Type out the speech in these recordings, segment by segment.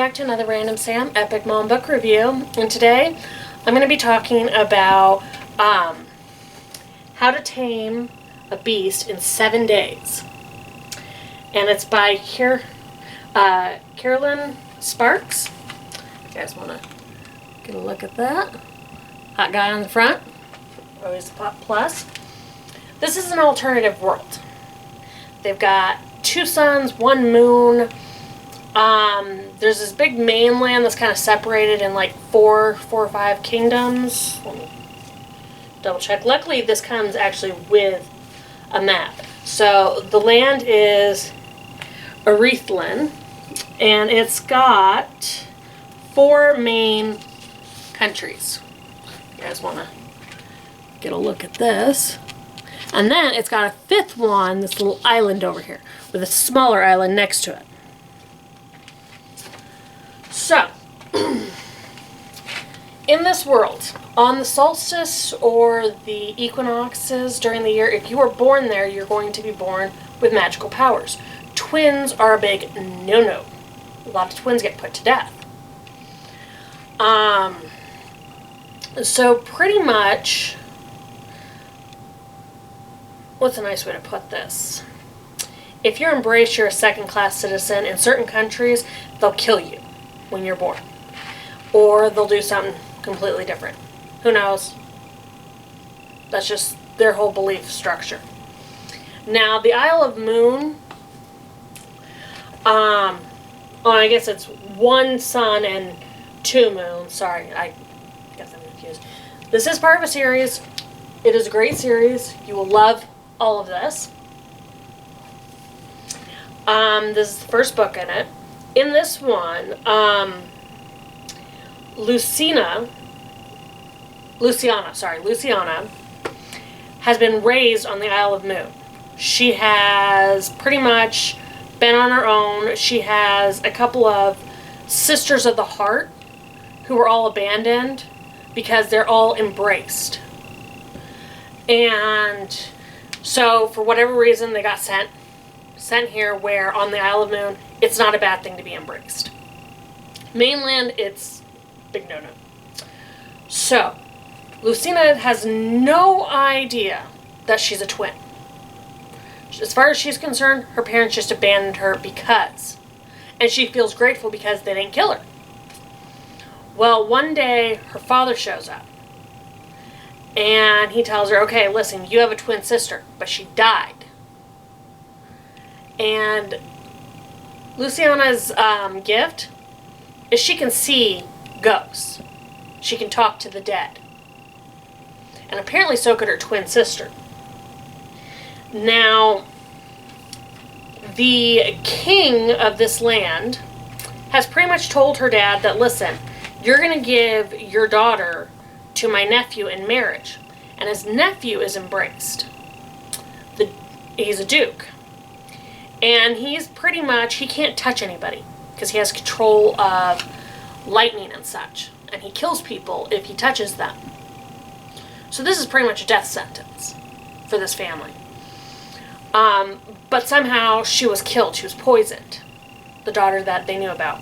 back to another Random Sam Epic Mom Book Review. And today I'm going to be talking about how to tame a beast in 7 days. And it's by Carolyn Sparks. You guys want to get a look at that? Hot guy on the front. Always a plus. This is an alternative world. They've got 2 suns, 1 moon. There's this big mainland that's kind of separated in like 4 or 5 kingdoms. Let me double check. Luckily, this comes actually with a map. So the land is Arethlin, and it's got 4 main countries. You guys want to get a look at this. And then it's got a 5th one, this little island over here, with a smaller island next to it. So, in this world, on the solstice or the equinoxes during the year, if you are born there, you're going to be born with magical powers. Twins are a big no-no. A lot of twins get put to death. So pretty much, what's a nice way to put this? If you're embraced, you're a second-class citizen. In certain countries, they'll kill you when you're born. Or they'll do something completely different. Who knows? That's just their whole belief structure. Now, the Isle of Moon, I guess it's 1 sun and 2 moons. Sorry, I guess I'm confused. This is part of a series. It is a great series. You will love all of this. This is the first book in it. In this one, Luciana has been raised on the Isle of Moon. She has pretty much been on her own. She has a couple of sisters of the heart who were all abandoned because they're all embraced. And so for whatever reason they got sent here, where on the Isle of Moon it's not a bad thing to be embraced. Mainland, it's big no-no. So Luciana has no idea that she's a twin. As far as she's concerned, her parents just abandoned her because. And she feels grateful because they didn't kill her. Well, one day, her father shows up. And he tells her, okay, listen, you have a twin sister, but she died. And Luciana's gift is she can see ghosts. She can talk to the dead. And apparently so could her twin sister. Now, the king of this land has pretty much told her dad that, listen, you're going to give your daughter to my nephew in marriage. And his nephew is embraced. He's a duke. And he's pretty much, he can't touch anybody because he has control of lightning and such. And he kills people if he touches them. So this is pretty much a death sentence for this family. But somehow she was killed. She was poisoned. The daughter that they knew about.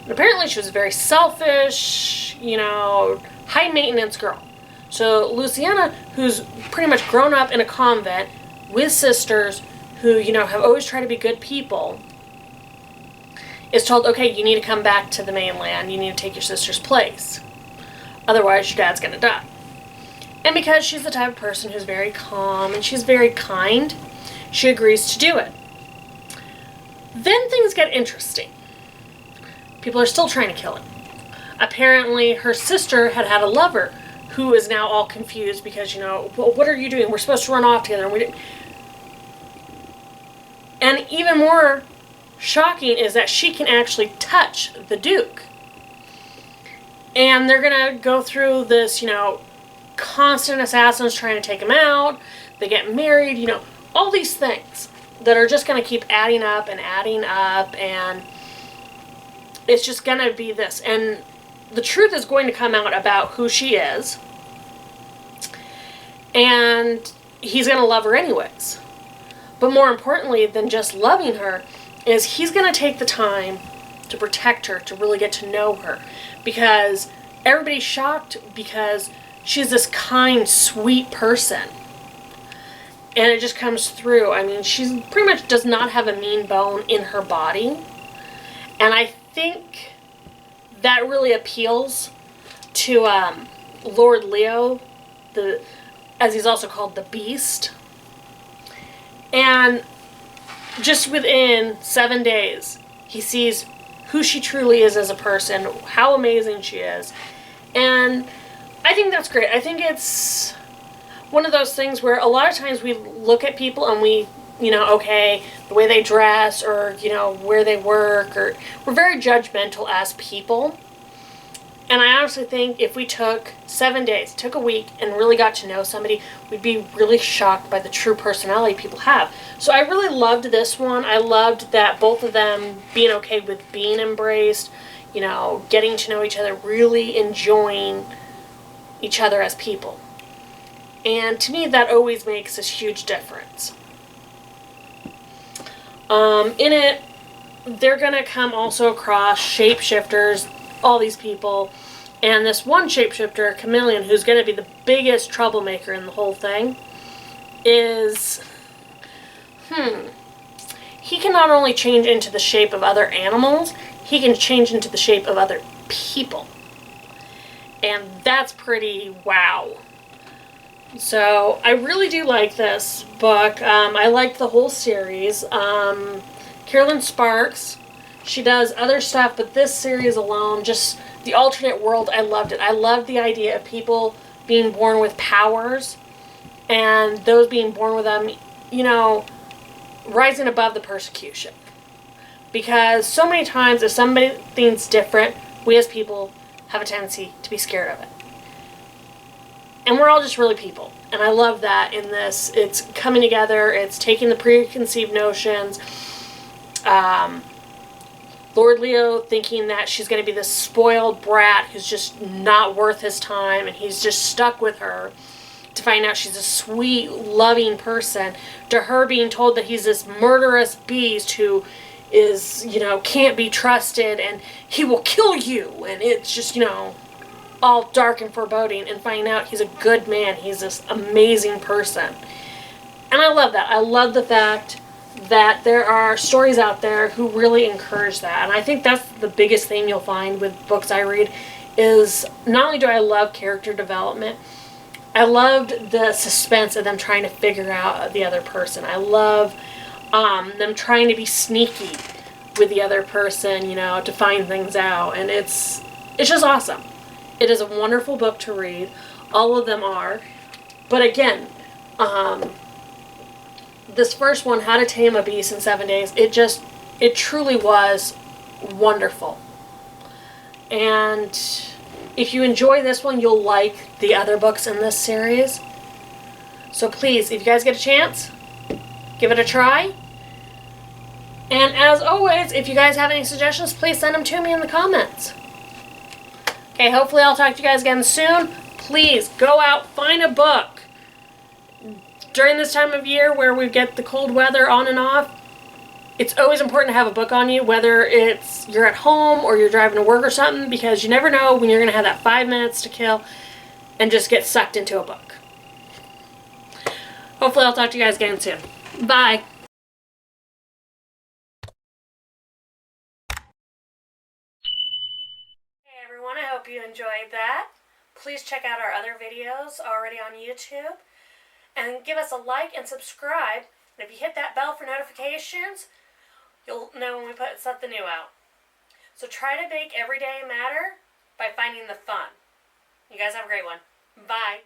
And apparently she was a very selfish, high maintenance girl. So Luciana, who's pretty much grown up in a convent with sisters who, have always tried to be good people, is told, okay, you need to come back to the mainland. You need to take your sister's place. Otherwise, your dad's going to die. And because she's the type of person who's very calm and she's very kind, she agrees to do it. Then things get interesting. People are still trying to kill him. Apparently, her sister had a lover who is now all confused because, well, what are you doing? We're supposed to run off together. And we didn't. And even more shocking is that she can actually touch the Duke. And they're going to go through this, constant assassins trying to take him out. They get married, all these things that are just going to keep adding up, and it's just going to be this. And the truth is going to come out about who she is, and he's going to love her anyways. But more importantly than just loving her is he's going to take the time to protect her, to really get to know her. Because everybody's shocked because she's this kind, sweet person. And it just comes through. I mean, she pretty much does not have a mean bone in her body. And I think that really appeals to Lord Leo, as he's also called, the Beast. And just within 7 days, he sees who she truly is as a person, how amazing she is. And I think that's great. I think it's one of those things where a lot of times we look at people and we, okay, the way they dress or, where they work, or we're very judgmental as people. And I honestly think if we took 7 days, took a week, and really got to know somebody, we'd be really shocked by the true personality people have. So I really loved this one. I loved that both of them being okay with being embraced, getting to know each other, really enjoying each other as people. And to me, that always makes a huge difference. In it, they're going to come also across shapeshifters, all these people, and this one shapeshifter, Chameleon, who's going to be the biggest troublemaker in the whole thing, is, he can not only change into the shape of other animals, he can change into the shape of other people. And that's pretty wow. So I really do like this book. I liked the whole series. Carolyn Sparks, she does other stuff, but this series alone, just the alternate world, I loved it. I loved the idea of people being born with powers and those being born with them, rising above the persecution. Because so many times if something's different, we as people have a tendency to be scared of it. And we're all just really people. And I love that in this. It's coming together. It's taking the preconceived notions. Lord Leo thinking that she's going to be this spoiled brat who's just not worth his time. And he's just stuck with her, to find out she's a sweet, loving person. To her being told that he's this murderous beast who is, can't be trusted. And he will kill you. And it's just, all dark and foreboding, and finding out he's a good man. He's this amazing person. And I love that. I love the fact that there are stories out there who really encourage that. And I think that's the biggest thing you'll find with books I read is not only do I love character development, I loved the suspense of them trying to figure out the other person. I love them trying to be sneaky with the other person, to find things out. And it's just awesome. It is a wonderful book to read. All of them are. But again, this first one, How to Tame a Beast in 7 Days, it truly was wonderful. And if you enjoy this one, you'll like the other books in this series. So please, if you guys get a chance, give it a try. And as always, if you guys have any suggestions, please send them to me in the comments. Okay, hopefully I'll talk to you guys again soon. Please go out, find a book. During this time of year where we get the cold weather on and off, it's always important to have a book on you, whether it's you're at home or you're driving to work or something, because you never know when you're going to have that 5 minutes to kill and just get sucked into a book. Hopefully I'll talk to you guys again soon. Bye. I hope you enjoyed that. Please check out our other videos already on YouTube. And give us a like and subscribe. And if you hit that bell for notifications, you'll know when we put something new out. So try to make every day matter by finding the fun. You guys have a great one. Bye.